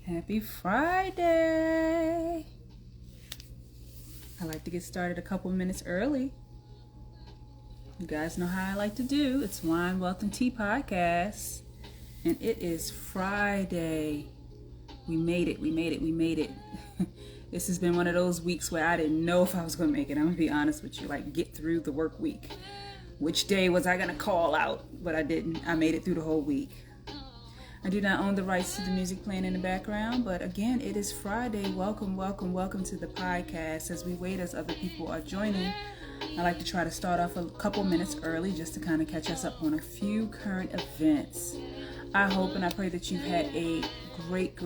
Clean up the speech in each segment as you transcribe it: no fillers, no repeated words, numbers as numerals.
Happy Friday. I like to get started a couple minutes early. You guys know how I like to do. It's Wine, Wealth, and Tea Podcast. And it is Friday. We made it. This has been one of those weeks where I didn't know if I was going to make it. I'm going to be honest with you. Like, get through the work week. Which day was I going to call out? But I didn't. I made it through the whole week. I do not own the rights to the music playing in the background, but again, it is Friday. Welcome to the podcast. As we wait, as other people are joining, I like to try to start off a couple minutes early just to kind of catch us up on a few current events. I hope and I pray that you've had a great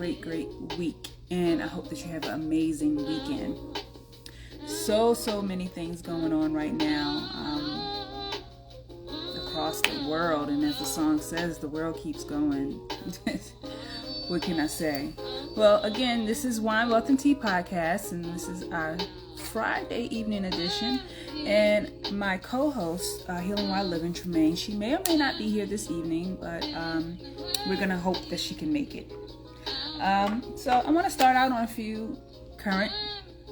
week, and I hope that you have an amazing weekend. So many things going on right now. Across the world, and as the song says, the world keeps going. What can I say? Well, again, this is Wine, Wealth, and Tea Podcast, and this is our Friday evening edition. And my co-host, Healing While Living, Tremaine, she may or may not be here this evening, but we're gonna hope that she can make it. So I want to start out on a few current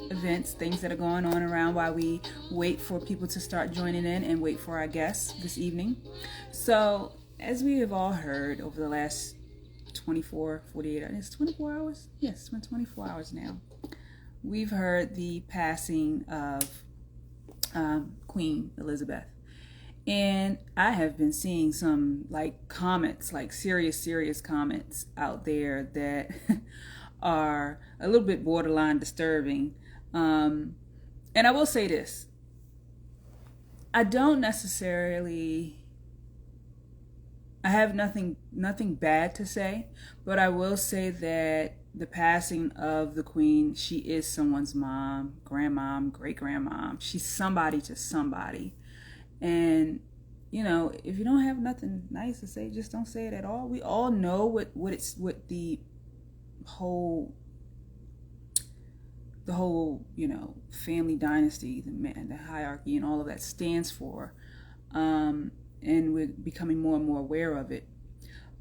events, things that are going on around while we wait for people to start joining in and wait for our guests this evening. So, as we have all heard over the last 24 hours? Yes, it's been 24 hours now. We've heard the passing of Queen Elizabeth. And I have been seeing some comments, serious comments out there that are a little bit borderline disturbing. And I will say this. I have nothing bad to say, but I will say that the passing of the Queen, she is someone's mom, grandmom, great-grandmom. She's somebody to somebody. And, if you don't have nothing nice to say, just don't say it at all. We all know what the whole family dynasty, the hierarchy and all of that stands for. And we're becoming more and more aware of it.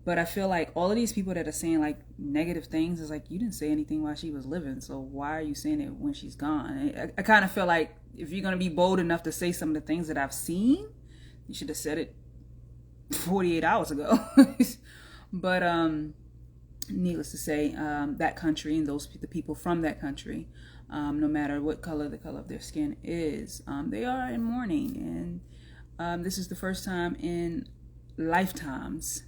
But I feel like all of these people that are saying negative things is you didn't say anything while she was living, so why are you saying it when she's gone? I kind of feel like if you're going to be bold enough to say some of the things that I've seen, you should have said it 48 hours ago. But needless to say, that country and the people from that country, no matter what color the color of their skin is, they are in mourning. And this is the first time in lifetimes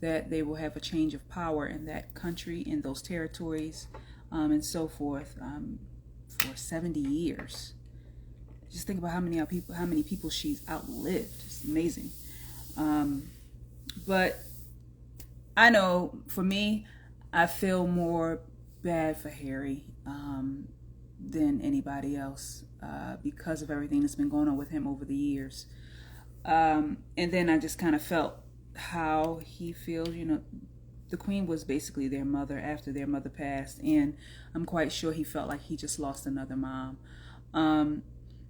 that they will have a change of power in that country, in those territories, and so forth, for 70 years. Just think about how many people she's outlived. It's amazing. But I know, for me, I feel more bad for Harry than anybody else because of everything that's been going on with him over the years. And then I just kind of felt how he feels. The Queen was basically their mother after their mother passed, and I'm quite sure he felt like he just lost another mom.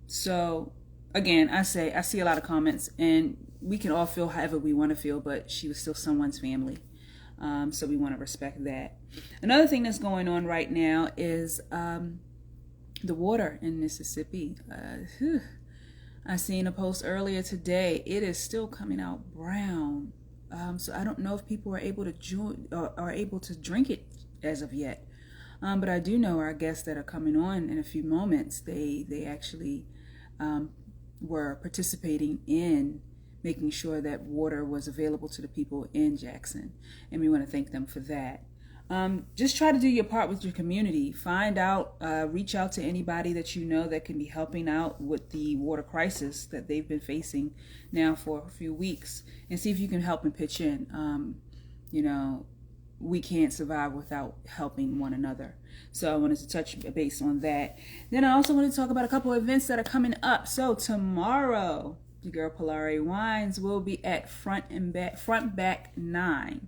So again, I see a lot of comments, and we can all feel however we want to feel, but she was still someone's family. So we want to respect that. Another thing that's going on right now is the water in Mississippi. I seen a post earlier today. It is still coming out brown. So I don't know if people are able to drink it as of yet. But I do know our guests that are coming on in a few moments, they actually were participating in making sure that water was available to the people in Jackson. And we want to thank them for that. Just try to do your part with your community. Find out, reach out to anybody that you know that can be helping out with the water crisis that they've been facing now for a few weeks, and see if you can help and pitch in. We can't survive without helping one another. So I wanted to touch base on that. Then I also wanted to talk about a couple of events that are coming up. So tomorrow, your girl Polari Wines will be at Front Back 9.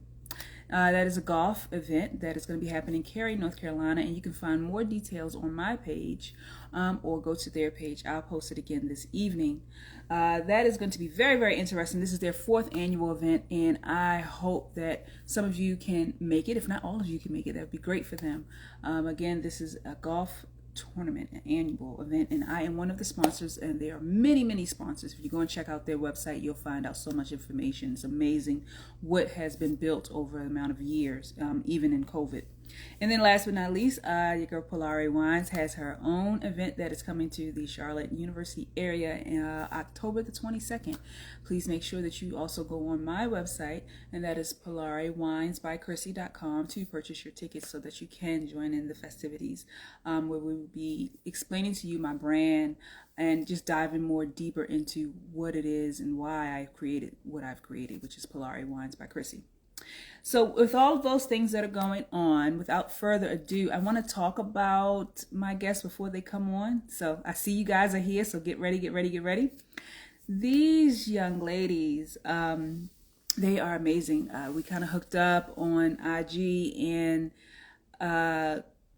That is a golf event that is going to be happening in Cary, North Carolina, and you can find more details on my page or go to their page. I'll post it again this evening. That is going to be very, very interesting. This is their 4th annual event, and I hope that some of you can make it. If not all of you can make it, that would be great for them. Again, this is a golf tournament, an annual event, and I am one of the sponsors, and there are many, many sponsors. If you go and check out their website, you'll find out so much information. It's amazing what has been built over an amount of years, even in COVID. And then last but not least, your girl Polari Wines has her own event that is coming to the Charlotte University area October the 22nd. Please make sure that you also go on my website, and that is polariwinesbychrissy.com, to purchase your tickets so that you can join in the festivities, where we will be explaining to you my brand and just diving more deeper into what it is and why I've created what I've created, which is Polari Wines by Chrissy. So with all of those things that are going on, without further ado, I want to talk about my guests before they come on. So I see you guys are here, so get ready, get ready, get ready. These young ladies, they are amazing. We kind of hooked up on IG and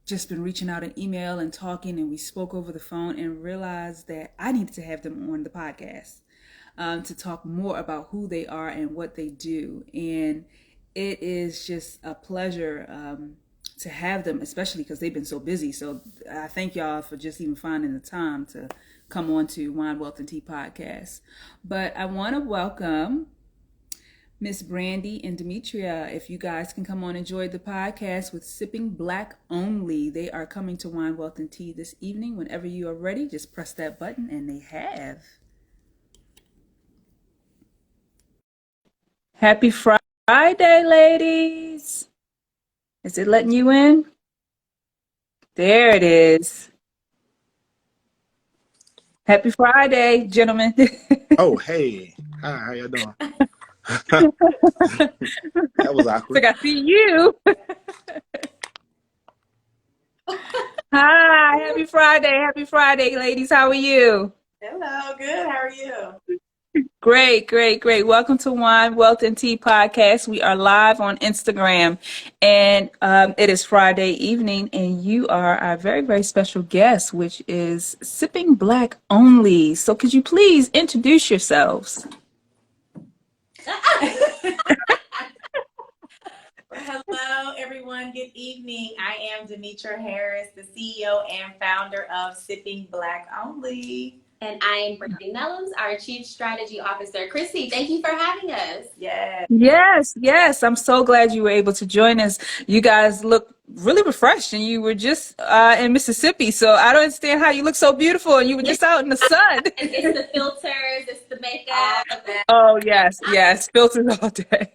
just been reaching out an email and talking, and we spoke over the phone and realized that I needed to have them on the podcast to talk more about who they are and what they do. And it is just a pleasure to have them, especially because they've been so busy. So I thank y'all for just even finding the time to come on to Wine, Wealth, and Tea podcast. But I want to welcome Miss Brandi and Demetra. If you guys can come on and enjoy the podcast with Sipping Black Only. They are coming to Wine, Wealth, and Tea this evening. Whenever you are ready, just press that button, and they have. Happy Friday, ladies. Is it letting you in? There it is. Happy Friday, gentlemen. Oh, hey. Hi, how y'all doing? That was awkward. I see you. Hi, happy Friday. Happy Friday, ladies. How are you? Hello, good. How are you? Great, great, great. Welcome to Wine, Wealth, and Tea podcast. We are live on Instagram, and it is Friday evening, and you are our very, very special guest, which is Sipping Black Only. So could you please introduce yourselves? Hello, everyone. Good evening. I am Demetra Harris, the CEO and founder of Sipping Black Only. And I am Brandi Nellums, our Chief Strategy Officer. Chrissy, thank you for having us. Yes. I'm so glad you were able to join us. You guys look really refreshed, and you were just in Mississippi. So I don't understand how you look so beautiful, and you were just out in the sun. It's the filters, it's the makeup. Oh, yes. Filters all day.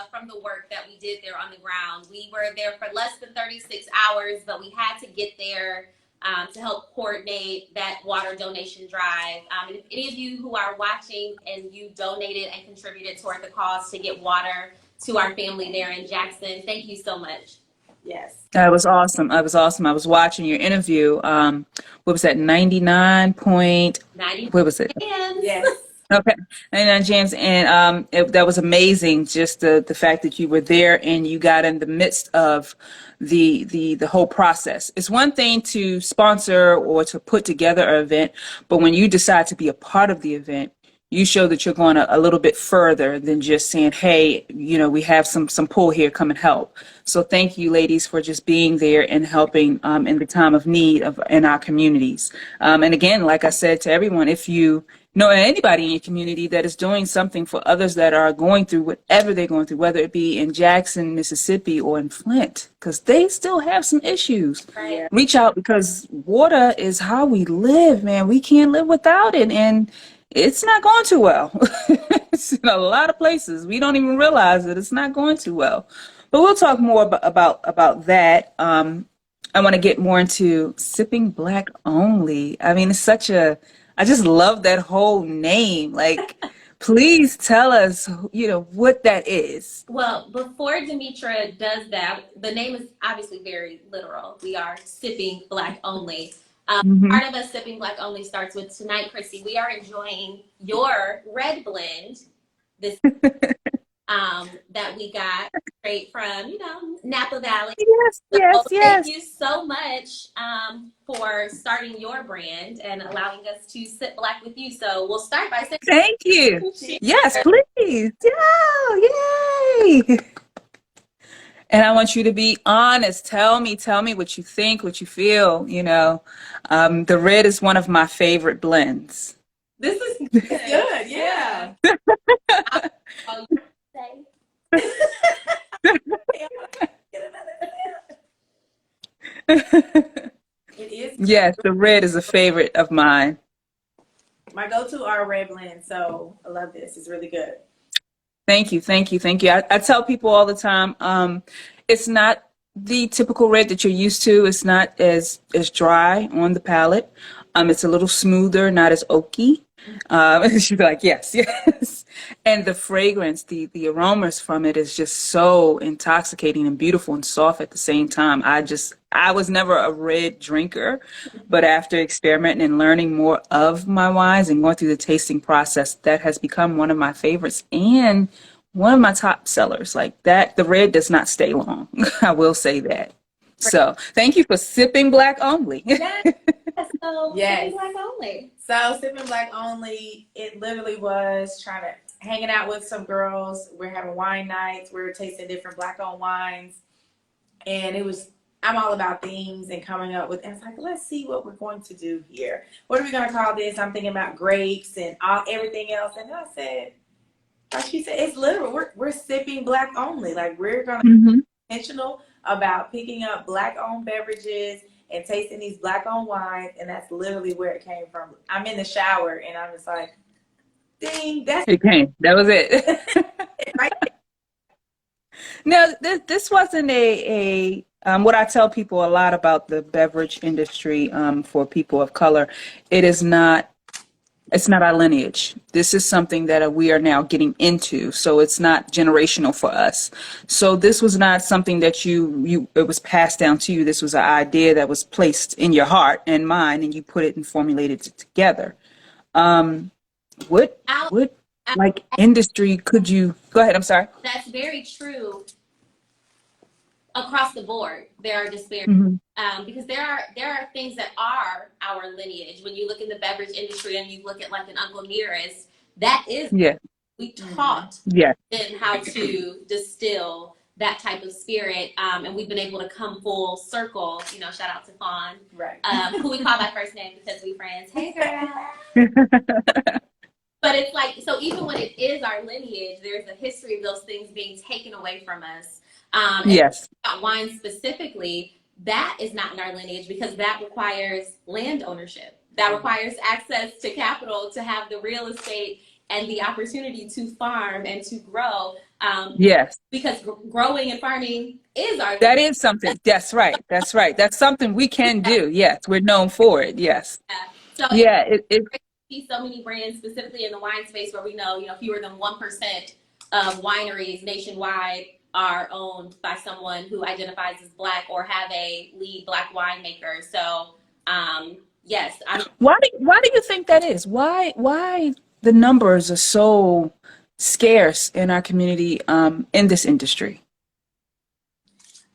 From the work that we did there on the ground. We were there for less than 36 hours, but we had to get there to help coordinate that water donation drive. And if any of you who are watching and you donated and contributed toward the cause to get water to our family there in Jackson, thank you so much. Yes. That was awesome. I was watching your interview. What was that? 99 point. 90. What was it? Yes. Okay, 99 James, and that was amazing. Just the fact that you were there and you got in the midst of the whole process. It's one thing to sponsor or to put together an event, but when you decide to be a part of the event, you show that you're going a little bit further than just saying, hey, we have some pull here, come and help. So thank you, ladies, for just being there and helping in the time of need in our communities. And again, like I said to everyone, if you know anybody in your community that is doing something for others that are going through whatever they're going through, whether it be in Jackson, Mississippi, or in Flint, because they still have some issues. Right. Reach out, because water is how we live, man. We can't live without it, and it's not going too well. It's in a lot of places. We don't even realize that it's not going too well. But we'll talk more about that. I want to get more into Sipping Black Only. I mean, I just love that whole name. Like, please tell us, what that is. Well, before Demetra does that, the name is obviously very literal. We are Sipping Black Only. Part of us Sipping Black Only starts with tonight, Chrissy. We are enjoying your red blend. This that we got straight from, Napa Valley. Yes, So yes, yes. thank you so much for starting your brand and allowing us to sit black with you. So we'll start by saying Thank you. Yes, please. Yeah, yay. And I want you to be honest. Tell me what you think, what you feel, The red is one of my favorite blends. This is good. Yeah. I'll say. It is. Yes, the red is a favorite of mine. My go-to are red blend, so I love this. It's really good. Thank you. I tell people all the time, it's not the typical red that you're used to. It's not as dry on the palate. It's a little smoother, not as oaky. She'd be like, yes. And the fragrance, the aromas from it is just so intoxicating and beautiful and soft at the same time. I was never a red drinker, but after experimenting and learning more of my wines and going through the tasting process, that has become one of my favorites and one of my top sellers. Like that, the red does not stay long. I will say that. So thank you for sipping black only. Yes. So Yes. black only. So sipping black only, it literally was hanging out with some girls. We're having wine nights. We're tasting different black-owned wines. And I'm all about themes and coming up with, and it's like, let's see what we're going to do here. What are we going to call this? I'm thinking about grapes and everything else. And I said, like she said, it's literal. We're sipping black only. Like we're going to be intentional about picking up black-owned beverages and tasting these black-owned wines, and that's literally where it came from. I'm in the shower, and I'm just like, ding, it came. That was it. right. No, this wasn't a what I tell people a lot about the beverage industry for people of color. It's not our lineage. This is something that we are now getting into. So it's not generational for us. So this was not something that it was passed down to you. This was an idea that was placed in your heart and mind, and you put it and formulated it together. What like industry could you go ahead? I'm sorry. That's very true. Across the board, there are disparities because there are things that are our lineage. When you look in the beverage industry and you look at like an Uncle Nearest, that is we taught them how to distill that type of spirit, and we've been able to come full circle. Shout out to Fawn, Right. Who we call by first name because we friends. Hey, girl. But it's like, so even when it is our lineage, there's a history of those things being taken away from us. Yes. About wine specifically, that is not in our lineage because that requires land ownership. That requires access to capital to have the real estate and the opportunity to farm and to grow. Yes. Because growing and farming is our. That is something. That's right. That's something we can do. Yes. We're known for it. Yes. So it see so many brands specifically in the wine space where we know, fewer than 1% of wineries nationwide are owned by someone who identifies as Black or have a lead Black winemaker. So, yes. Why do you think that is? Why the numbers are so scarce in our community in this industry?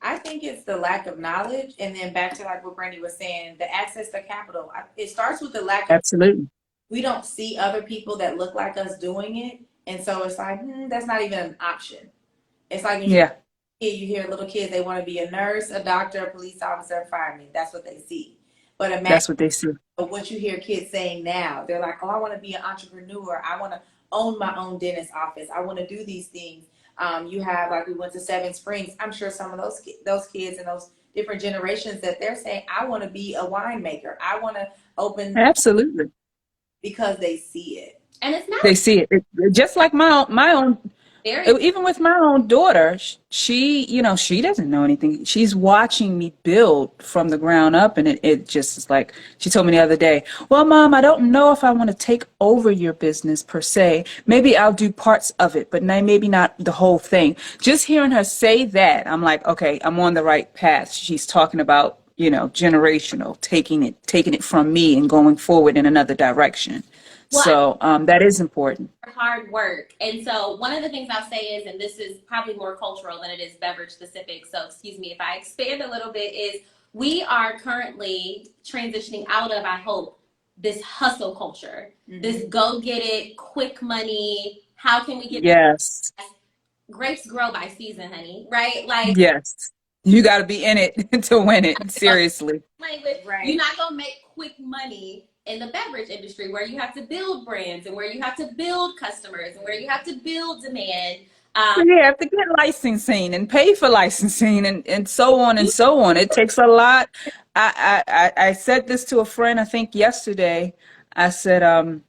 I think it's the lack of knowledge, and then back to like what Brandi was saying, the access to capital. It starts with the lack of. Absolutely. We don't see other people that look like us doing it, and so it's like that's not even an option. It's like when you hear little kids, they want to be a nurse, a doctor, a police officer, a fireman. That's what they see. But imagine that's what they see. What you hear kids saying now. They're like, oh, I want to be an entrepreneur. I want to own my own dentist office. I want to do these things. You have, like, we went to Seven Springs. I'm sure some of those kids and those different generations that they're saying, I want to be a winemaker. I want to open. Absolutely. Because they see it. And it's not. They see it. Just like my own. Even with my own daughter, she doesn't know anything. She's watching me build from the ground up, and it just is like, she told me the other day, well, Mom, I don't know if I want to take over your business per se. Maybe I'll do parts of it, but maybe not the whole thing. Just hearing her say that, I'm like, okay, I'm on the right path. She's talking about, generational, taking it from me and going forward in another direction. So that is important. Hard work. And so one of the things I'll say is, and this is probably more cultural than it is beverage specific, so excuse me if I expand a little bit, is we are currently transitioning out of, I hope, this hustle culture, this go get it, quick money. How can we get grapes grow by season, honey? Right? Like, yes, you got to be in it to win it. Seriously, Right. You're not gonna make quick money in the beverage industry where you have to build brands and where you have to build customers and where you have to build demand. you have to get licensing and pay for licensing and so on and so on. It takes a lot. I said this to a friend, I think yesterday. I said,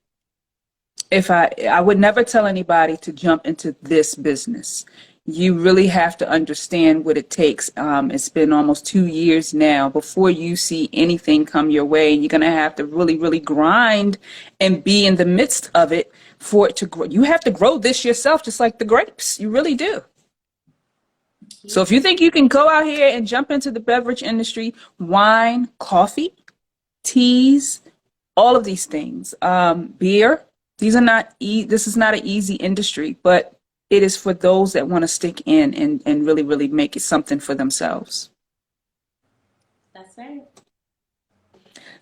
if I would never tell anybody to jump into this business. You really have to understand what it takes. It's been almost 2 years now before you see anything come your way. And you're going to have to really, really grind and be in the midst of it for it to grow. You have to grow this yourself, just like the grapes. You really do. So if you think you can go out here and jump into the beverage industry, wine, coffee, teas, all of these things, beer, these are not, this is not an easy industry, but it is for those that want to stick in and really, really make it something for themselves. That's right.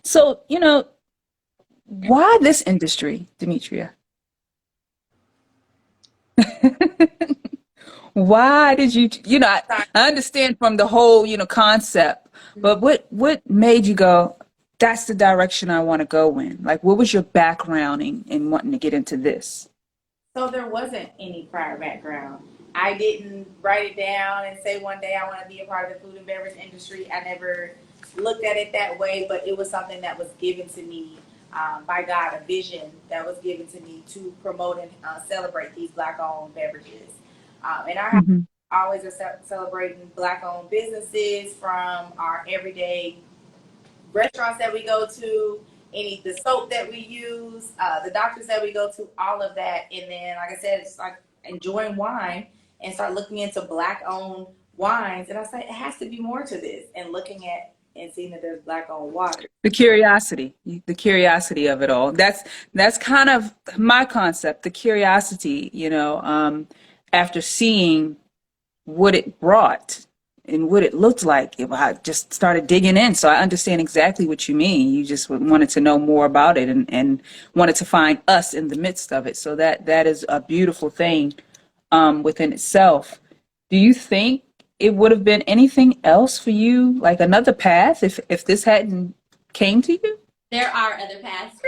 So, why this industry, Demetria? Why did you, I understand from the whole, concept, but what made you go, that's the direction I want to go in? Like, what was your background in wanting to get into this? So there wasn't any prior background. I didn't write it down and say one day I want to be a part of the food and beverage industry. I never looked at it that way, but it was something that was given to me by God, a vision that was given to me to promote and celebrate these Black-owned beverages. And our always are celebrating Black-owned businesses, from our everyday restaurants that we go to, the soap that we use, the doctors that we go to, all of that. And then, like I said, it's like enjoying wine and start looking into Black-owned wines. And I said, it has to be more to this. And looking at and seeing that there's Black-owned water. The curiosity of it all. That's kind of my concept, the curiosity, after seeing what it brought and what it looked like. I just started digging in. So I understand exactly what you mean. You just wanted to know more about it and wanted to find us in the midst of it. So that is a beautiful thing within itself. Do you think it would have been anything else for you, like another path, if this hadn't came to you? There are other paths.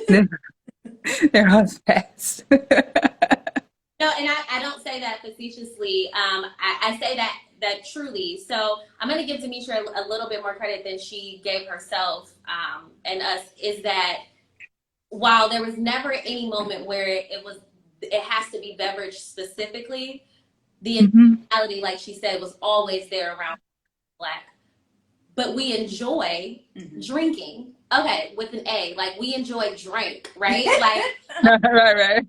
There are paths. No, and I don't say that facetiously. I say that truly. So I'm going to give Demetra a little bit more credit than she gave herself and us, is that while there was never any moment where it has to be beverage specifically, the intentionality, like she said, was always there around Black. But we enjoy drinking. Okay, with an A, like we enjoy drink, right? Like, right.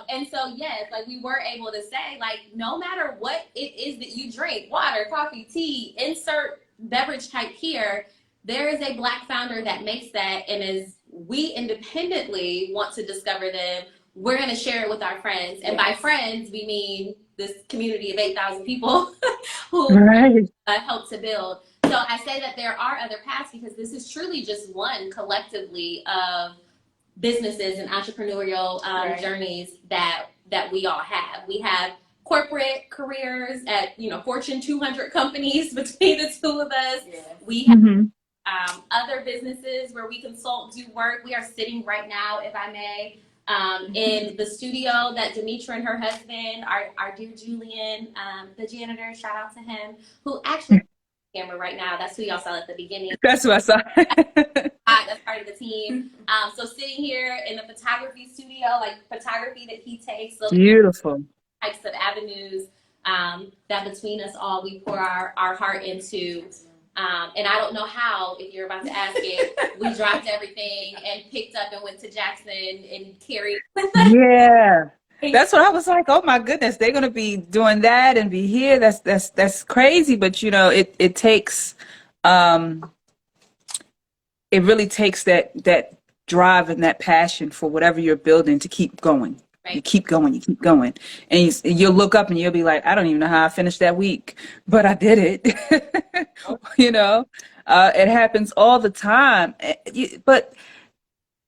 And so, yes, like we were able to say, like, no matter what it is that you drink, water, coffee, tea, insert beverage type here, there is a Black founder that makes that. And as we independently want to discover them, we're going to share it with our friends. And by friends, we mean this community of 8,000 people who help to build. So I say that there are other paths because this is truly just one collectively of businesses and entrepreneurial journeys that we all have. We have corporate careers at Fortune 200 companies between the two of us. Yeah. We have other businesses where we consult, do work. We are sitting right now, if I may, in the studio that Demetra and her husband, our dear Julian, the janitor, shout out to him, who actually camera right now. That's who y'all saw at the beginning. That's who I saw. That's part of the team. So sitting here in the photography studio, like photography that he takes. So beautiful. Types of avenues that between us all we pour our heart into. And I don't know how, if you're about to ask it, we dropped everything and picked up and went to Jackson and carried. Yeah. That's what I was like, oh my goodness, they're gonna be doing that and be here. That's crazy. But it takes it really takes that drive and that passion for whatever you're building to keep going. Right. You keep going, you keep going. And you'll look up and you'll be like, I don't even know how I finished that week, but I did it. You know, it happens all the time. But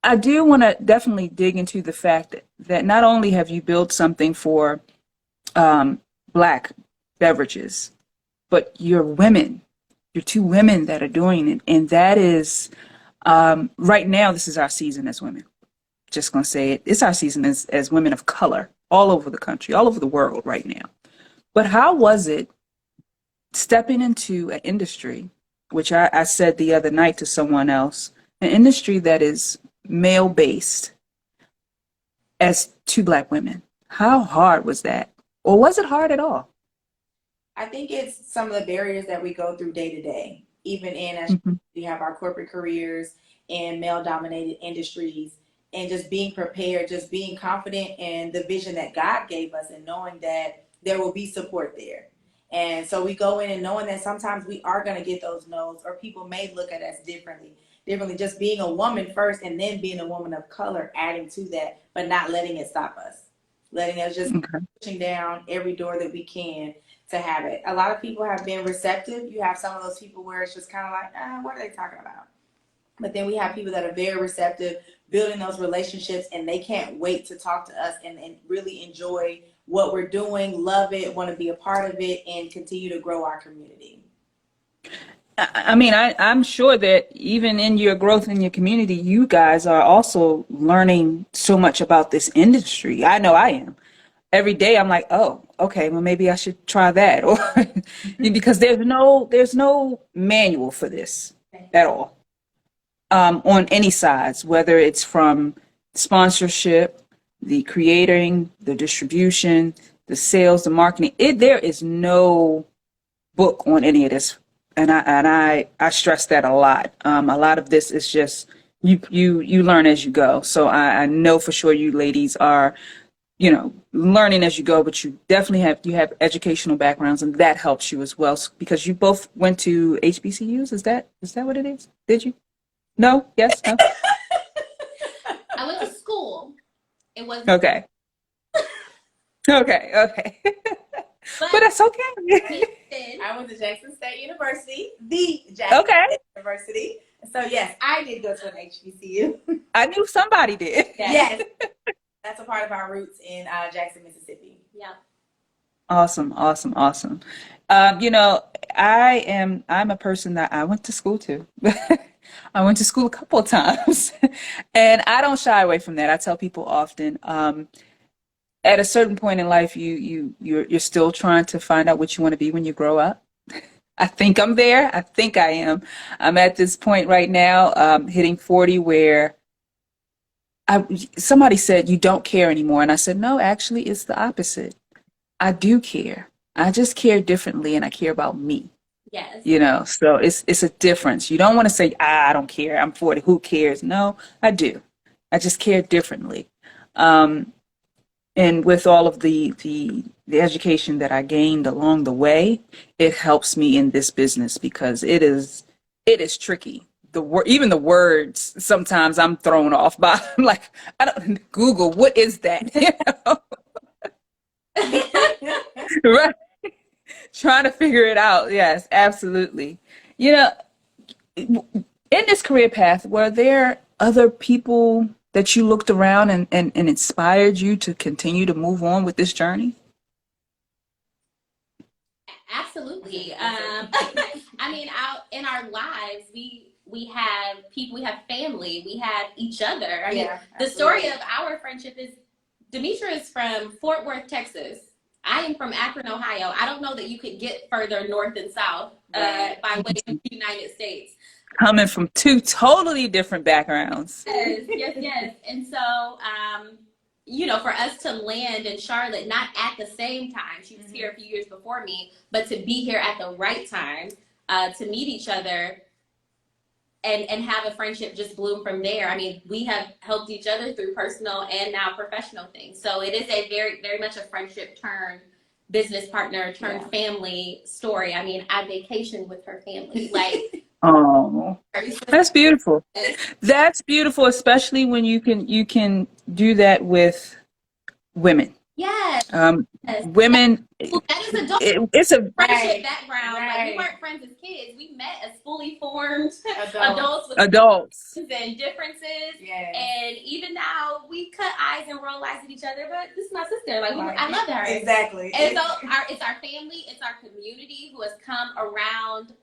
I do want to definitely dig into the fact that not only have you built something for Black beverages, but you're women. You're two women that are doing it. And that is, right now, this is our season as women. Just going to say it. It's our season as women of color all over the country, all over the world right now. But how was it stepping into an industry, which I said the other night to someone else, an industry that is male-based as two Black women? How hard was that? Or was it hard at all? I think it's some of the barriers that we go through day to day, even as we have our corporate careers in male-dominated industries, and just being prepared, just being confident in the vision that God gave us and knowing that there will be support there. And so we go in and knowing that sometimes we are going to get those no's, or people may look at us differently, just being a woman first and then being a woman of color, adding to that, but not letting it stop us, letting us just pushing down every door that we can to have it. A lot of people have been receptive. You have some of those people where it's just kind of like, what are they talking about? But then we have people that are very receptive, building those relationships, and they can't wait to talk to us and really enjoy what we're doing, love it, want to be a part of it, and continue to grow our community. I mean, I'm sure that even in your growth in your community, you guys are also learning so much about this industry. I know I am. Every day I'm like, oh, okay, well, maybe I should try that. Or because there's no manual for this at all. On any sides, whether it's from sponsorship, the creating, the distribution, the sales, the marketing, there is no book on any of this. And I stress that a lot. A lot of this is just you learn as you go. So I know for sure you ladies are, learning as you go, but you definitely have educational backgrounds, and that helps you as well, because you both went to HBCUs. Is that what it is? Did you? No? Yes? No? I went to school. It was okay. Okay. But that's okay. I went to Jackson State University, the Jackson State University. So yes, I did go to an HBCU. I knew somebody did. Yes. That's a part of our roots in Jackson, Mississippi. Yeah. Awesome. I'm a person that I went to school to. I went to school a couple of times, and I don't shy away from that. I tell people often, at a certain point in life, you're still trying to find out what you want to be when you grow up. I think I'm there. I think I am. I'm at this point right now, hitting 40, where somebody said, you don't care anymore. And I said, no, actually, it's the opposite. I do care. I just care differently, and I care about me. Yes. So it's a difference. You don't want to say, I don't care. I'm 40. Who cares? No, I do. I just care differently. And with all of the education that I gained along the way, it helps me in this business, because it is tricky. Even the words, sometimes I'm thrown off by. I'm like, I don't Google, what is that? Right. Trying to figure it out. Yes, absolutely. In this career path, were there other people that you looked around and inspired you to continue to move on with this journey? Absolutely. I mean, out in our lives, we have people, we have family, we have each other. I mean, the story of our friendship is, Demetra is from Fort Worth, Texas. I am from Akron, Ohio. I don't know that you could get further north and south by way of the United States. Coming from two totally different backgrounds. Yes. And so, for us to land in Charlotte, not at the same time, she was here a few years before me, but to be here at the right time, to meet each other and have a friendship just bloom from there. I mean, we have helped each other through personal and now professional things. So it is a very, very much a friendship turned business partner turned family story. I mean, I vacationed with her family. Like, Oh, that's beautiful. That's beautiful, especially when you can do that with women. Yes. Women, Well, that is adult it's a friendship background. Like we weren't friends as kids. We met as fully formed adults with adults and differences. Yes. And even now we cut eyes and roll eyes at each other. But this is my sister. Like I love her. Exactly. And so it's our family, it's our community who has come around.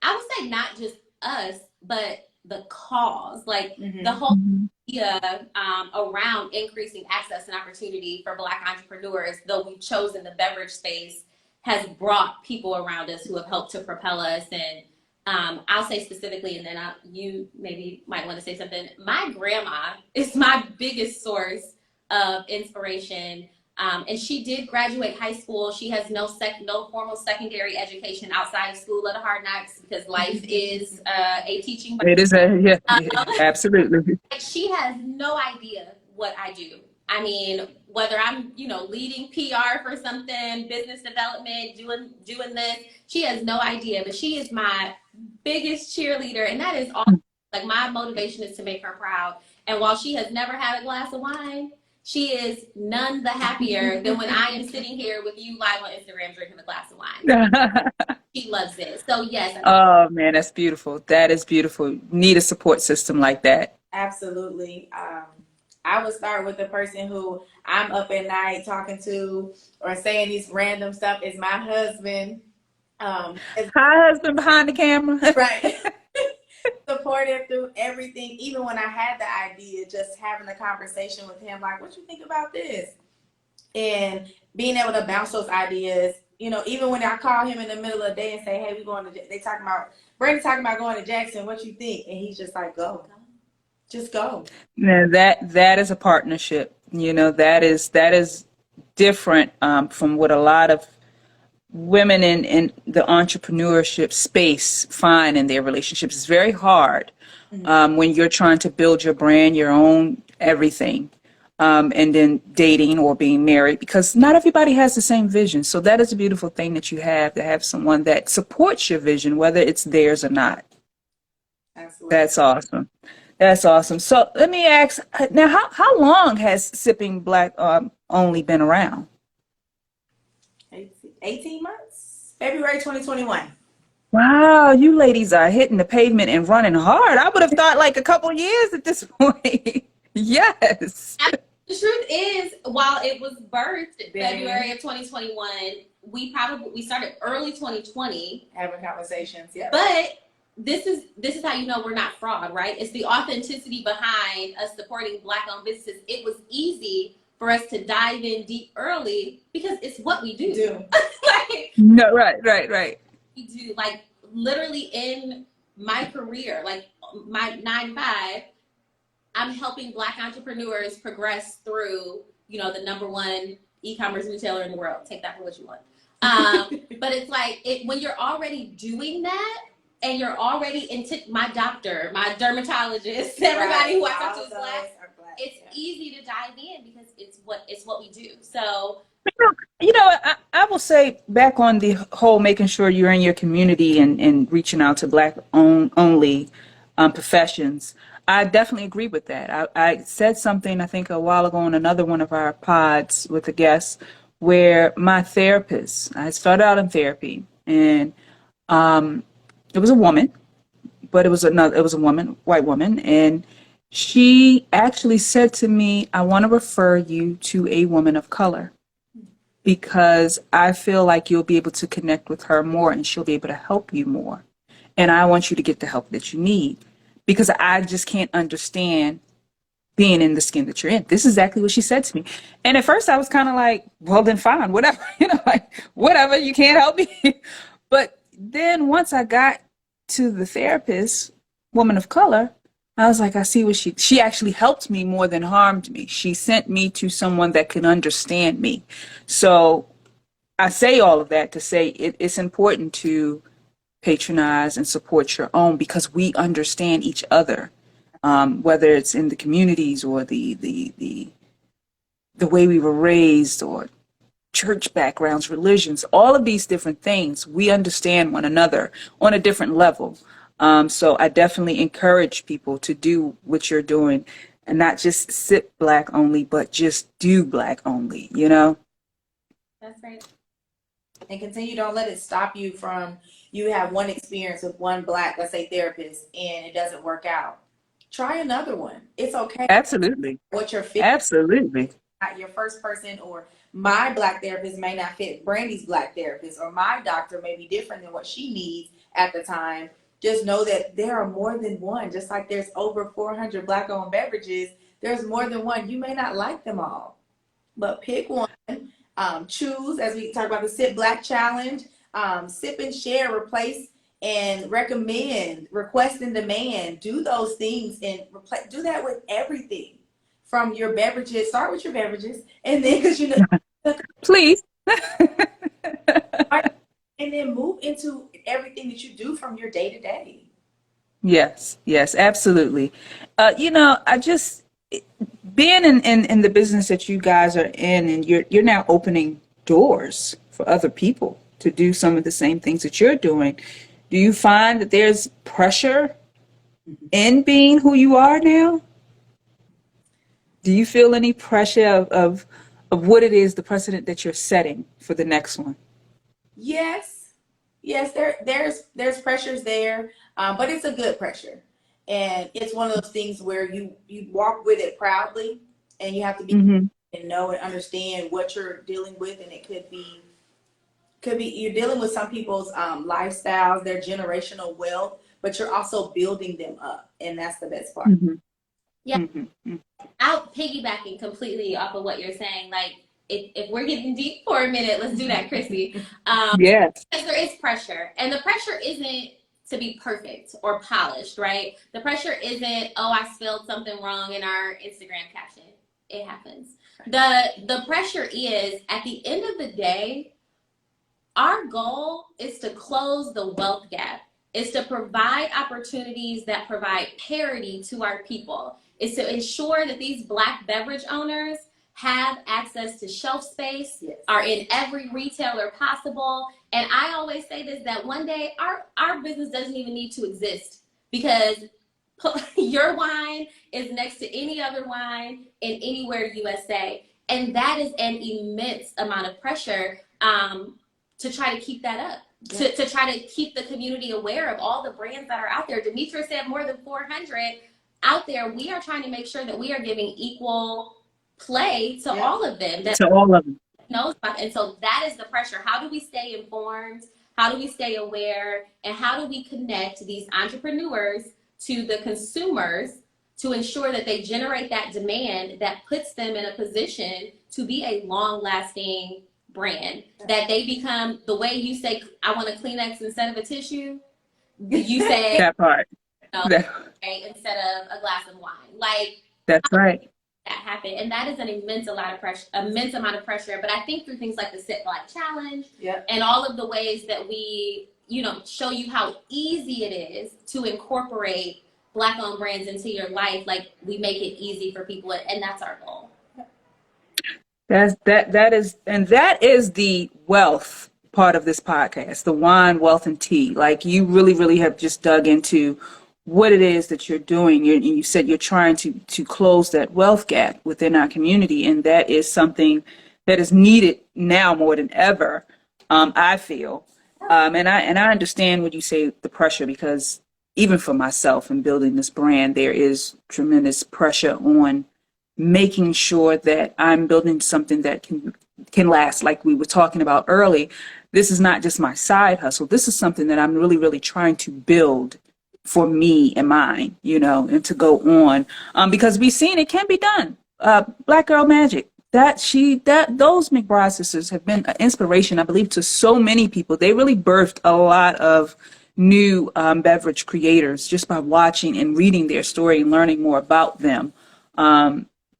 I would say not just us, but the cause, like the whole idea around increasing access and opportunity for Black entrepreneurs, though we've chosen the beverage space, has brought people around us who have helped to propel us. And I'll say specifically, and then you maybe might want to say something. My grandma is my biggest source of inspiration. And she did graduate high school. She has no formal secondary education outside of school of the hard knocks because life is a teaching. It is absolutely. She has no idea what I do. I mean, whether I'm, leading PR for something, business development, doing this, she has no idea. But she is my biggest cheerleader, and that is all. Like my motivation is to make her proud. And while she has never had a glass of wine, she is none the happier than when I am sitting here with you live on Instagram drinking a glass of wine. She loves it. So yes. Oh man, that's beautiful. That is beautiful. Need a support system like that. Absolutely. I would start with the person who I'm up at night talking to or saying these random stuff is my husband. Hi, husband behind the camera. Right. Supportive through everything, even when I had the idea, just having a conversation with him, like, what you think about this? And being able to bounce those ideas, even when I call him in the middle of the day and say, hey, Brandi talking about going to Jackson, what you think? And he's just like, go. Just go. Yeah, that is a partnership. That is different from what a lot of women in the entrepreneurship space find in their relationships. It's very hard when you're trying to build your brand, your own everything, and then dating or being married, because not everybody has the same vision. So that is a beautiful thing that you have to have someone that supports your vision, whether it's theirs or not. Absolutely. That's awesome. That's awesome. So let me ask now, how long has Sipping Black only been around? 18 months. February 2021. Wow, you ladies are hitting the pavement and running hard. I would have thought like a couple years at this point. Yes. The truth is, while it was birthed February of 2021, we started early 2020 having conversations. Yeah. But this is how you know we're not fraud, right? It's the authenticity behind us supporting Black-owned businesses. It was easy for us to dive in deep early because it's what we do. No, right. We do, like, literally in my career, like my 9-to-5, I'm helping Black entrepreneurs progress through, the #1 e-commerce retailer in the world. Take that for what you want. But it's like when you're already doing that and you're already into my doctor, my dermatologist, everybody who I talk to is Black. It's easy to dive in because it's what we do. So, I will say back on the whole making sure you're in your community and reaching out to Black only professions. I definitely agree with that. I said something, I think, a while ago on another one of our pods with a guest where my therapist, I started out in therapy, and it was a woman, but it was a woman, white woman, and she actually said to me, I want to refer you to a woman of color because I feel like you'll be able to connect with her more and she'll be able to help you more. And I want you to get the help that you need because I just can't understand being in the skin that you're in. This is exactly what she said to me. And at first I was kind of like, well, then fine, whatever, whatever, you can't help me. But then once I got to the therapist, woman of color, I was like, I see what she actually helped me more than harmed me. She sent me to someone that can understand me. So I say all of that to say it's important to patronize and support your own because we understand each other, whether it's in the communities or the way we were raised or church backgrounds, religions, all of these different things. We understand one another on a different level. So I definitely encourage people to do what you're doing and not just sip black only, but just do black only, you know? That's right. And continue, don't let it stop you from, you have one experience with one black, let's say, therapist, and it doesn't work out. Try another one. It's okay. Absolutely. What you're fit, Absolutely. not your first person, or my black therapist may not fit Brandy's black therapist, or my doctor may be different than what she needs at the time. Just know that there are more than one. Just like there's over 400 black-owned beverages, there's more than one. You may not like them all, but pick one. Choose, as we talk about the Sip Black Challenge, sip and share, replace and recommend, request and demand. Do those things and do that with everything from your beverages. Start with your beverages, and then because Please. and then move into everything that you do from your day to day. Yes, yes, absolutely. I just being in the business that you guys are in, and you're now opening doors for other people to do some of the same things that you're doing. Do you find that there's pressure in being who you are now? Do you feel any pressure of what it is, the precedent that you're setting for the next one? Yes, there's pressures there, but it's a good pressure, and it's one of those things where you walk with it proudly, and you have to be and know and understand what you're dealing with, and it could be you're dealing with some people's lifestyles, their generational wealth, but you're also building them up, and that's the best part. Yeah, I'll piggybacking completely off of what you're saying. Like, if we're getting deep for a minute, let's do that, Chrissy. Yes. Because there is pressure, and the pressure isn't to be perfect or polished, right? The pressure isn't, oh, I spelled something wrong in our Instagram caption. It happens. The pressure is, at the end of the day, our goal is to close the wealth gap. Is to provide opportunities that provide parity to our people. Is to ensure that these black beverage owners have access to shelf space, are in every retailer possible. And I always say this, that one day our business doesn't even need to exist, because your wine is next to any other wine in anywhere USA. And that is an immense amount of pressure to try to keep that up. To try to keep the community aware of all the brands that are out there. Demetra said more than 400 out there. We are trying to make sure that we are giving equal play to all of them. To all of them. Knows about. And so that is the pressure. How do we stay informed? How do we stay aware? And how do we connect these entrepreneurs to the consumers to ensure that they generate that demand that puts them in a position to be a long-lasting brand, that they become, the way you say, I want a Kleenex instead of a tissue, you say that part. Instead of a glass of wine. Like, that's right. That happened, and that is an immense amount of pressure. But I think through things like the Sip Black Challenge, and all of the ways that we, show you how easy it is to incorporate Black-owned brands into your life, like, we make it easy for people, and that's our goal. That is the wealth part of this podcast, the wine, wealth, and tea. Like, you really, really have just dug into what it is that you're doing. You said you're trying to close that wealth gap within our community, and that is something that is needed now more than ever, I feel. And I understand when you say the pressure, because even for myself in building this brand, there is tremendous pressure on making sure that I'm building something that can last. Like we were talking about early, this is not just my side hustle. This is something that I'm really, really trying to build for me and mine, and to go on, because we've seen it can be done. Black Girl Magic, those McBride sisters have been an inspiration, I believe, to so many people. They really birthed a lot of new beverage creators just by watching and reading their story and learning more about them.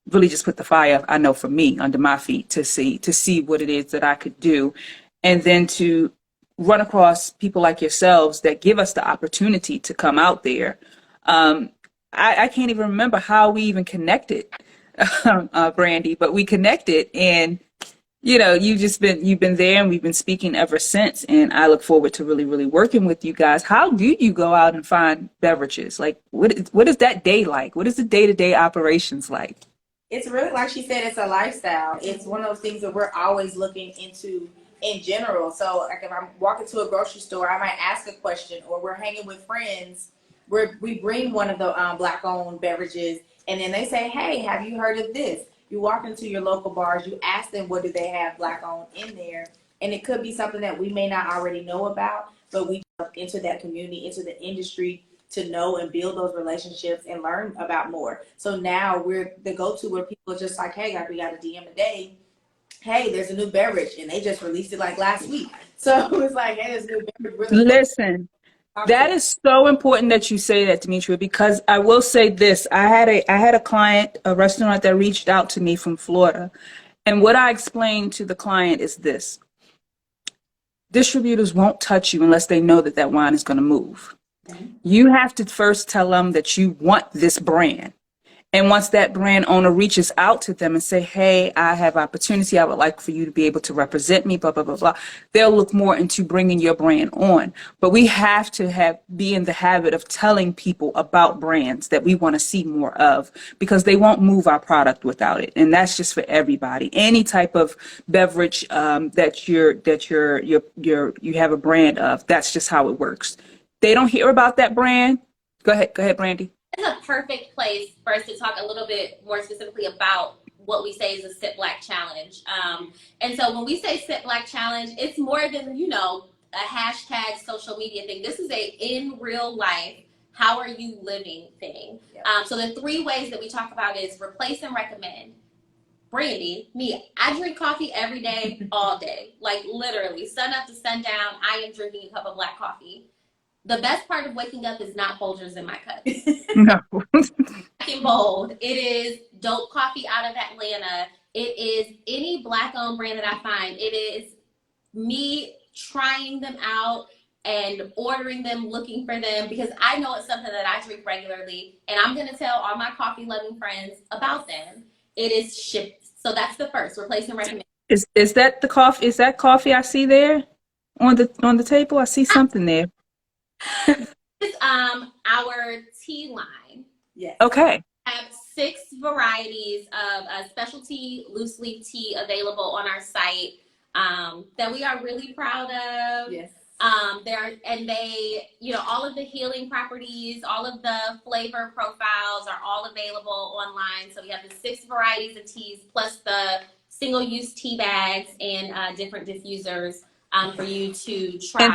Really just put the fire, I know, for me under my feet to see what it is that I could do, and then to run across people like yourselves that give us the opportunity to come out there. I can't even remember how we even connected, Brandi, but we connected, and you've been there, and we've been speaking ever since. And I look forward to really, really working with you guys. How do you go out and find beverages? Like, what is that day like? What is the day-to-day operations like? It's really, like she said, it's a lifestyle. It's one of those things that we're always looking into in general. So like if I'm walking to a grocery store, I might ask a question, or we're hanging with friends where we bring one of the Black owned beverages, and then they say, hey, have you heard of this? You walk into your local bars, you ask them what do they have Black owned in there, and it could be something that we may not already know about, but we jump into that community, into the industry, to know and build those relationships and learn about more. So now we're the go-to where people are just like, hey, like we got a DM today. Hey, there's a new beverage, and they just released it like last week. So it's like, hey, there's a new beverage. Listen, that is so important that you say that, Demetra, because I will say this. I had a client, a restaurant that reached out to me from Florida. And what I explained to the client is this. Distributors won't touch you unless they know that that wine is going to move. You have to first tell them that you want this brand. And once that brand owner reaches out to them and say, hey, I have opportunity, I would like for you to be able to represent me, blah, blah, blah, blah, they'll look more into bringing your brand on. But we have to be in the habit of telling people about brands that we want to see more of, because they won't move our product without it. And that's just for everybody. Any type of beverage that you have a brand of, that's just how it works. They don't hear about that brand. Go ahead, Brandi. It's a perfect place for us to talk a little bit more specifically about what we say is a Sip Black challenge. And so when we say Sip Black challenge, it's more than, a hashtag social media thing. This is a in real life, how are you living thing. Yep. So the 3 ways that we talk about is replace and recommend. Brandi, me, I drink coffee every day, all day. Like literally, sun up to sundown, I am drinking a cup of Black coffee. The best part of waking up is not Folgers in my cup. No. Bold. It is dope coffee out of Atlanta. It is any Black-owned brand that I find. It is me trying them out and ordering them, looking for them, because I know it's something that I drink regularly, and I'm going to tell all my coffee-loving friends about them. It is shipped. So that's the first. Replace and recommend. Is that the coffee? Is that coffee I see there on the table? I see something there. It's our tea line. Yes. Okay. I have 6 varieties of specialty loose leaf tea available on our site that we are really proud of. Yes. They, all of the healing properties, all of the flavor profiles are all available online. So we have the 6 varieties of teas plus the single-use tea bags and different diffusers for you to try. And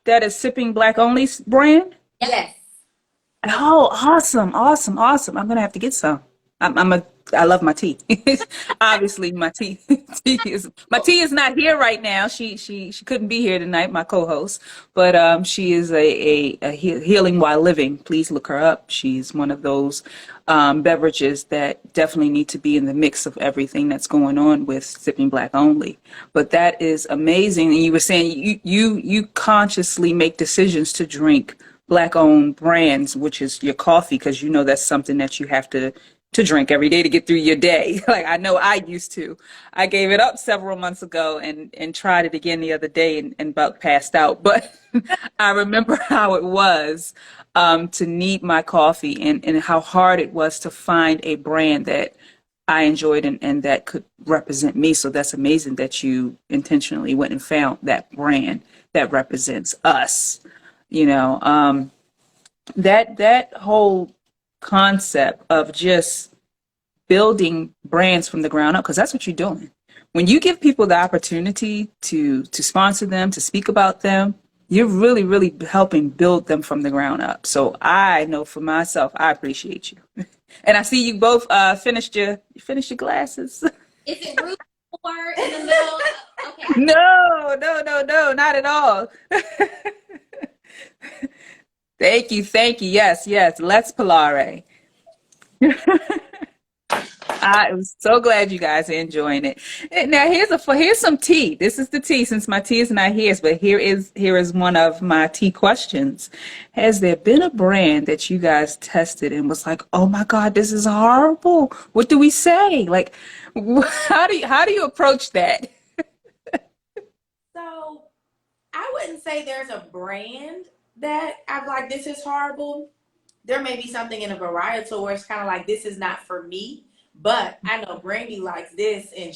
that is Sipping Black Only brand? Yes. Oh, awesome. I'm gonna have to get some. I love my tea. Obviously, my tea is not here right now. She couldn't be here tonight, my co-host, but she is a healing while living. Please look her up. She's one of those beverages that definitely need to be in the mix of everything that's going on with Sipping Black Only. But that is amazing. And you were saying you consciously make decisions to drink Black-owned brands, which is your coffee, because that's something that you have to drink every day to get through your day. Like I know I used to. I gave it up several months ago and tried it again the other day and about passed out. But I remember how it was to need my coffee and how hard it was to find a brand that I enjoyed and that could represent me. So that's amazing that you intentionally went and found that brand that represents us. That whole concept of just building brands from the ground up, because that's what you're doing. When you give people the opportunity to sponsor them, to speak about them, you're really, really helping build them from the ground up. So I know for myself, I appreciate you. And I see you both finished your glasses. Is it room 4 in the middle? Okay. No, not at all. Thank you. Yes. Let's Polare. I'm so glad you guys are enjoying it. And now here's some tea. This is the tea since my tea is not here, but here is one of my tea questions. Has there been a brand that you guys tested and was like, "Oh my God, this is horrible"? What do we say? Like, how do you approach that? So I wouldn't say there's a brand that I'm like, this is horrible. There may be something in a varietal where it's kind of like, this is not for me. But I know Brandi likes this, and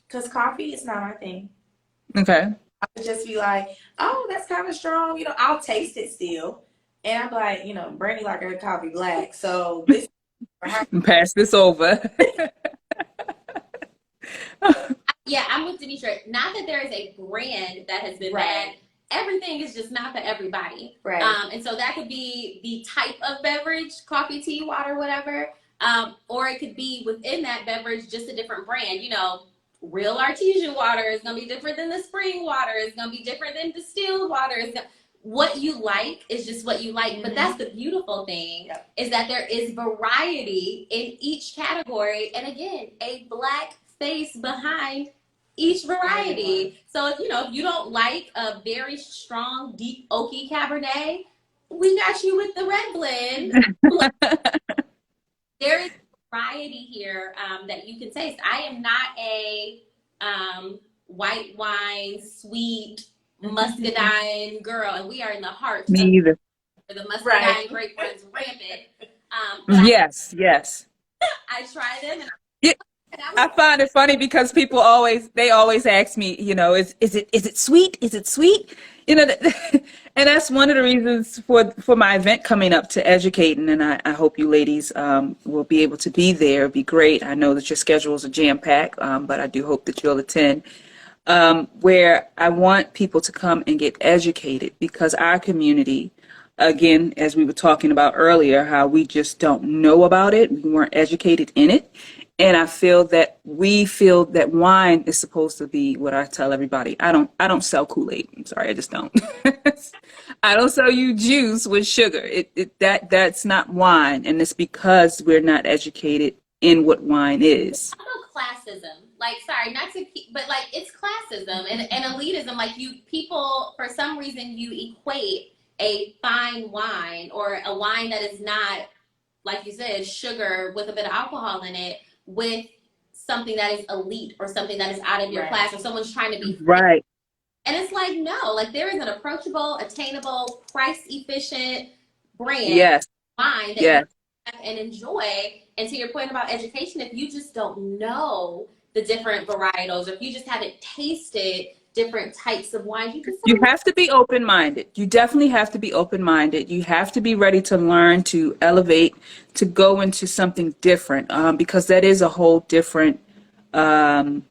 because coffee is not my thing. Okay. I would just be like, oh, that's kind of strong. I'll taste it still. And I'm like, Brandi like her coffee black. So this is for her. Pass this over. Yeah, I'm with Demetra. Not that there is a brand that has been bad. Everything is just not for everybody. Right. And so that could be the type of beverage, coffee, tea, water, whatever. Or it could be within that beverage, just a different brand. Real artesian water is going to be different than the spring water. It's going to be different than distilled water. What you like is just what you like. But that's the beautiful thing, is that there is variety in each category. And again, a black face behind each variety. So if you don't like a very strong, deep oaky Cabernet, we got you with the red blend. There is variety here that you can taste. I am not a white wine, sweet muscadine girl, and we are in the heart Me either. of the muscadine grape runs rampant. Yes. I try them, and I find it funny because people always ask me, is it sweet? Is it sweet? And that's one of the reasons for my event coming up, to educate. And I hope you ladies will be able to be there. It'd be great. I know that your schedules are jam-packed, but I do hope that you'll attend. Where I want people to come and get educated, because our community, again, as we were talking about earlier, how we just don't know about it. We weren't educated in it. And I feel that wine is supposed to be what I tell everybody. I don't sell Kool-Aid. I'm sorry, I just don't. I don't sell you juice with sugar. That's not wine, and it's because we're not educated in what wine is. Classism, sorry, not to keep, but it's classism and elitism. People, for some reason, you equate a fine wine or a wine that is not, like you said, sugar with a bit of alcohol in it, with something that is elite or something that is out of your class, or someone's trying to be right. And it's no, there is an approachable, attainable, price efficient brand wine that you have and enjoy. And to your point about education, if you just don't know the different varietals, or if you just haven't tasted different types of wine, you have to be open-minded. You definitely have to be open-minded. You have to be ready to learn, to elevate, to go into something different, because that is a whole different beverage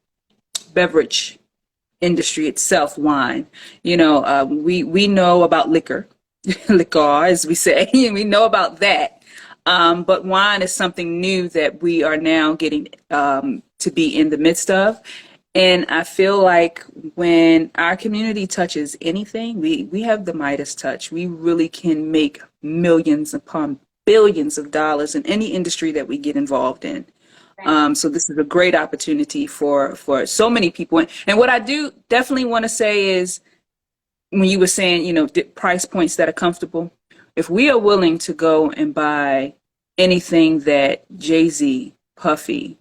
industry itself. Wine, we know about liquor as we say, and we know about that. But wine is something new that we are now getting to be in the midst of. And I feel like when our community touches anything, we have the Midas touch. We really can make millions upon billions of dollars in any industry that we get involved in. So this is a great opportunity for so many people. And what I do definitely want to say is, when you were saying, price points that are comfortable, if we are willing to go and buy anything that Jay-Z, Puffy,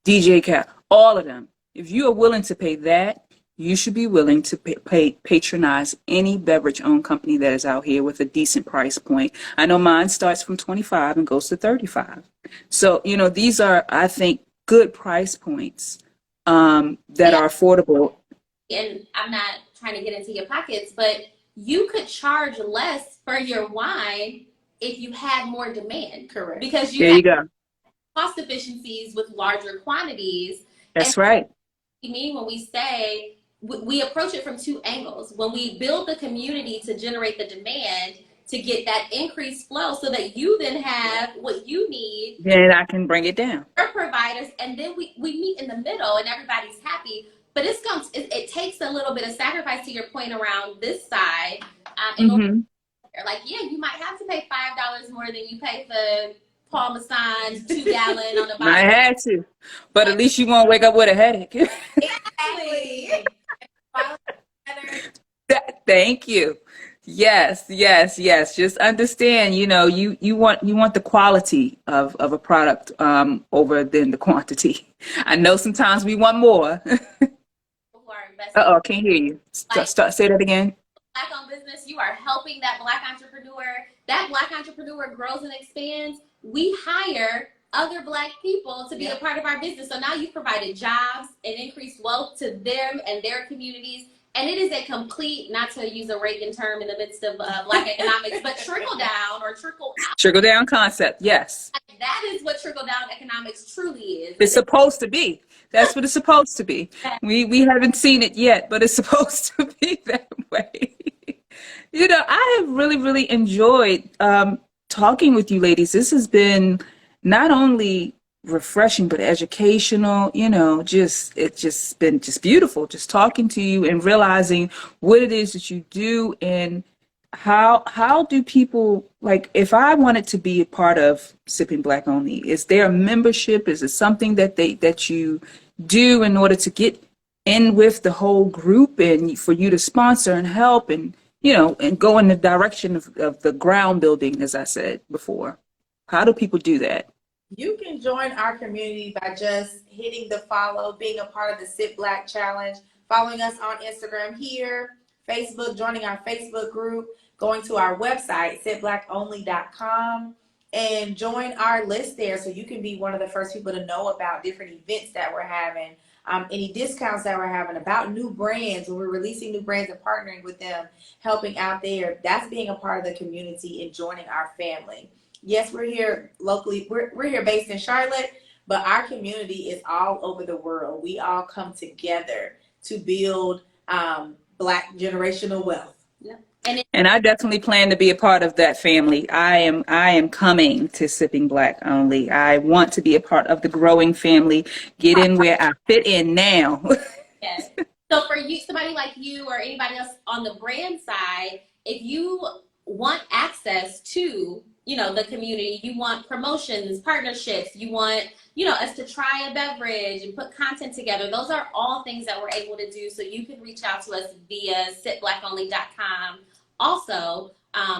DJ Khaled, all of them, if you are willing to pay that, you should be willing to patronize any beverage-owned company that is out here with a decent price point. I know mine starts from $25 and goes to $35. So, these are, I think, good price points that are affordable. And I'm not trying to get into your pockets, but you could charge less for your wine if you had more demand. Correct. Because there you go. Cost efficiencies with larger quantities. That's right. We mean when we say, we approach it from two angles. When we build the community to generate the demand, to get that increased flow, so that you then have what you need. Then I can bring it down. Our providers, and then we meet in the middle, and everybody's happy. But it takes a little bit of sacrifice, to your point around this side. You might have to pay $5 more than you pay for Paul Masson 2-gallon on the bottom. I had to, but at least you won't wake up with a headache. Exactly. Thank you. Yes, yes, yes. Just understand, you want the quality of a product over than the quantity. I know sometimes we want more. Who are investing. Uh-oh, can't hear you. Say that again. Black-owned business, you are helping that Black entrepreneur. That Black entrepreneur grows and expands. We hire other Black people to be a part of our business. So now you've provided jobs and increased wealth to them and their communities. And it is a complete, not to use a Reagan term in the midst of Black economics, but trickle down or trickle out. Trickle down concept, yes. That is what trickle down economics truly is. It's supposed to be. That's what it's supposed to be. We haven't seen it yet, but it's supposed to be that way. I have really, really enjoyed talking with you ladies. This has been not only refreshing but educational. It's just been beautiful just talking to you and realizing what it is that you do and how do people, like, if I wanted to be a part of Sipping Black Only, is there a membership? Is it something that you do in order to get in with the whole group and for you to sponsor and help and and go in the direction of the ground building, as I said before? How do people do that? You can join our community by just hitting the follow, being a part of the Sip Black Challenge, following us on Instagram here, Facebook, joining our Facebook group, going to our website, sipblackonly.com, and join our list there so you can be one of the first people to know about different events that we're having, any discounts that we're having, about new brands, when we're releasing new brands and partnering with them, helping out there. That's being a part of the community and joining our family. Yes, we're here locally. We're here based in Charlotte, but our community is all over the world. We all come together to build Black generational wealth. Yeah. And I definitely plan to be a part of that family. I am coming to Sipping Black Only. I want to be a part of the growing family. Get in where I fit in now. Yes. So for you, somebody like you or anybody else on the brand side, if you want access to the community, you want promotions, partnerships, you want us to try a beverage and put content together, those are all things that we're able to do. So you can reach out to us via sipblackonly.com. Also,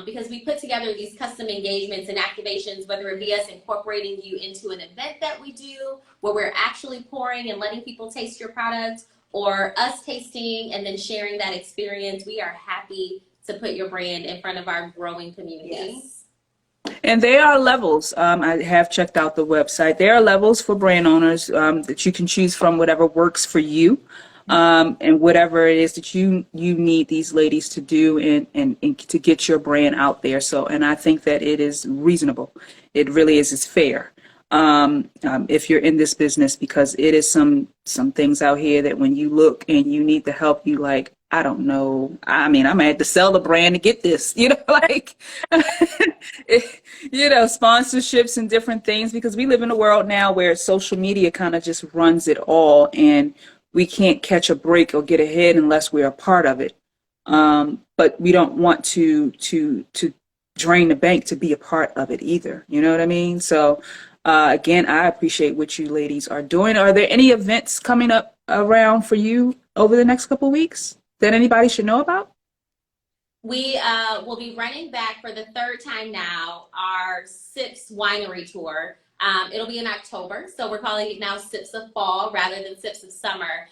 because we put together these custom engagements and activations, whether it be us incorporating you into an event that we do where we're actually pouring and letting people taste your product, or us tasting and then sharing that experience, we are happy to put your brand in front of our growing community. Yes. And there are levels. I have checked out the website. There are levels for brand owners that you can choose from, whatever works for you, and whatever it is that you need these ladies to do and to get your brand out there. So, and I think that it is reasonable. It really is. It's fair. If you're in this business, because it is some things out here that when you look and you need the help, you like, I don't know. I mean, I might have to sell the brand to get this, sponsorships and different things, because we live in a world now where social media kind of just runs it all, and we can't catch a break or get ahead unless we're a part of it. But we don't want to drain the bank to be a part of it either. You know what I mean? So, again, I appreciate what you ladies are doing. Are there any events coming up around for you over the next couple of weeks that anybody should know about? We will be running back for the third time now our Sips Winery Tour. It'll be in October, so we're calling it now Sips of Fall rather than Sips of Summer.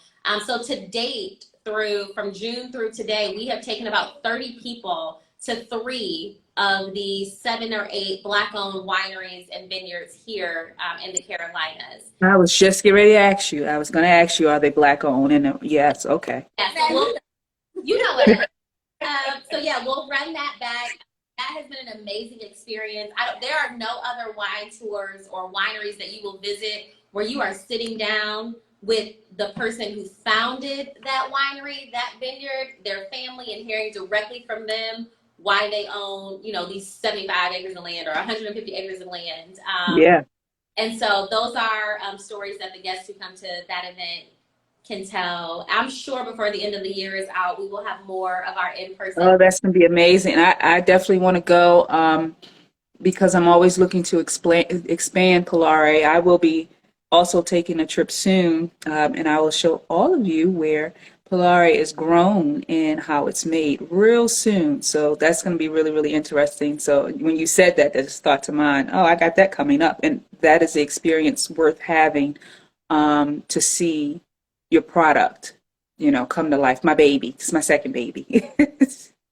So to date, from June through today, we have taken about 30 people to 3 of the 7 or 8 Black-owned wineries and vineyards here in the Carolinas. I was just getting ready to ask you. I was going to ask you, are they Black-owned? And yes, okay. Yeah, so you know what it is. So yeah, we'll run that back. That has been an amazing experience. There are no other wine tours or wineries that you will visit where you are sitting down with the person who founded that winery, that vineyard, their family, and hearing directly from them why they own, these 75 acres of land or 150 acres of land. Yeah. And so those are stories that the guests who come to that event can tell. I'm sure before the end of the year is out, we will have more of our in-person. Oh, that's going to be amazing. I definitely want to go. because I'm always looking to expand Polare. I will be also taking a trip soon, and I will show all of you where Polare is grown and how it's made real soon. So that's going to be really, really interesting. So when you said that, that just thought to mind, oh, I got that coming up. And that is the experience worth having, to see your product, come to life. My baby. It's my second baby.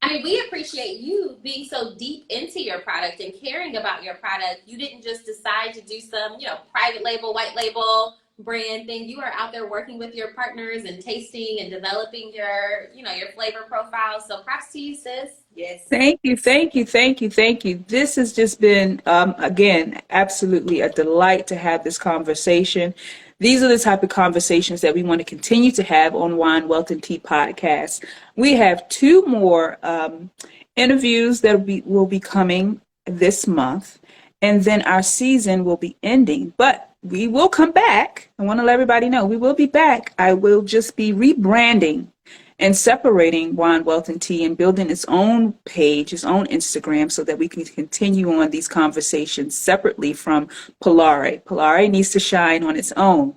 I mean, we appreciate you being so deep into your product and caring about your product. You didn't just decide to do some, private label, white label brand thing. You are out there working with your partners and tasting and developing your, your flavor profile. So props to you, sis. Yes. Thank you, thank you, thank you, thank you. This has just been, again, absolutely a delight to have this conversation. These are the type of conversations that we want to continue to have on Wine, Wealth, and Tea podcast. We have 2 more interviews that will be coming this month, and then our season will be ending. But we will come back. I want to let everybody know we will be back. I will just be rebranding and separating Wine, Wealth, and Tea and building its own page, its own Instagram, so that we can continue on these conversations separately from Polare. Polare needs to shine on its own.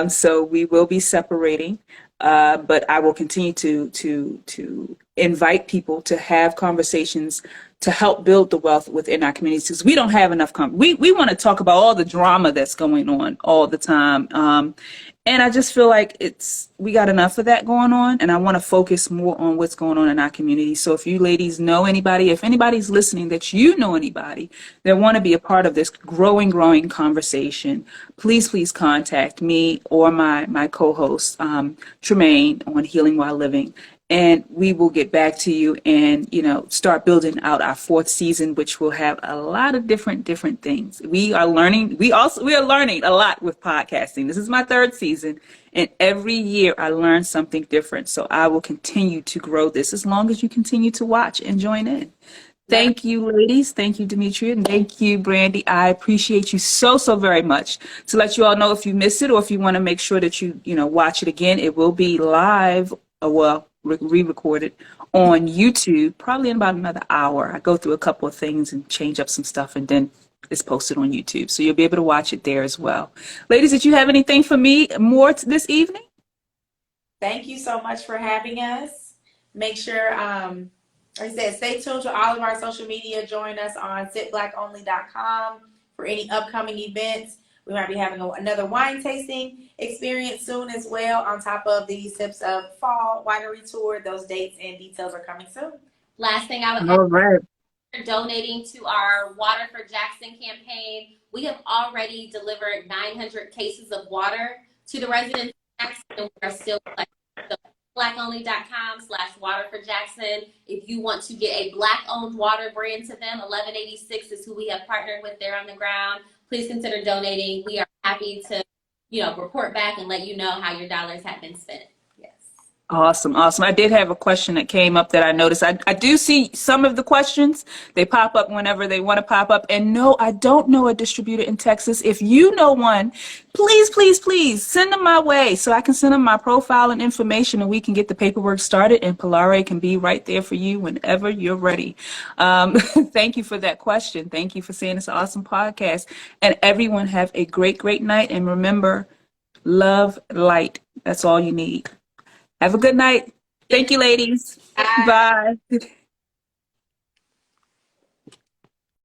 So we will be separating, but I will continue to invite people to have conversations to help build the wealth within our communities, because we don't have enough. We want to talk about all the drama that's going on all the time. And I just feel like we got enough of that going on, and I want to focus more on what's going on in our community. So if you ladies know anybody, if anybody's listening that you know anybody that want to be a part of this growing conversation, please contact me or my co-host, Tremaine, on Healing While Living. And we will get back to you and, start building out our 4th season, which will have a lot of different things. We are learning. We are learning a lot with podcasting. This is my 3rd season, and every year I learn something different. So I will continue to grow this as long as you continue to watch and join in. Thank you, ladies. Thank you, Demetra. And thank you, Brandi. I appreciate you so very much. To let you all know, if you missed it or if you want to make sure that you watch it again, it will be live. Re-recorded on YouTube, probably in about another hour. I go through a couple of things and change up some stuff, and then it's posted on YouTube. So you'll be able to watch it there as well. Ladies, did you have anything for me more this evening? Thank you so much for having us. Make sure, like I said, stay tuned to all of our social media. Join us on sitblackonly.com for any upcoming events. We might be having another wine tasting experience soon as well, on top of the Sips of Fall winery tour. Those dates and details are coming soon. Last thing I would All right. Donating to our Water for Jackson campaign. We have already delivered 900 cases of water to the residents of Jackson, and we are still collecting. So blackonly.com/waterforjackson. If you want to get a Black-owned water brand to them, 1186 is who we have partnered with there on the ground. Please consider donating. We are happy to, report back and let you know how your dollars have been spent. Yes. Awesome. I did have a question that came up that I noticed. I do see some of the questions. They pop up whenever they want to pop up. And no, I don't know a distributor in Texas. If you know one, please send them my way so I can send them my profile and information, and we can get the paperwork started, and Polare can be right there for you whenever you're ready. Thank you for that question. Thank you for saying it's an awesome podcast. And everyone have a great night. And remember, love, light. That's all you need. Have a good night. Thank you, ladies. Bye. Bye.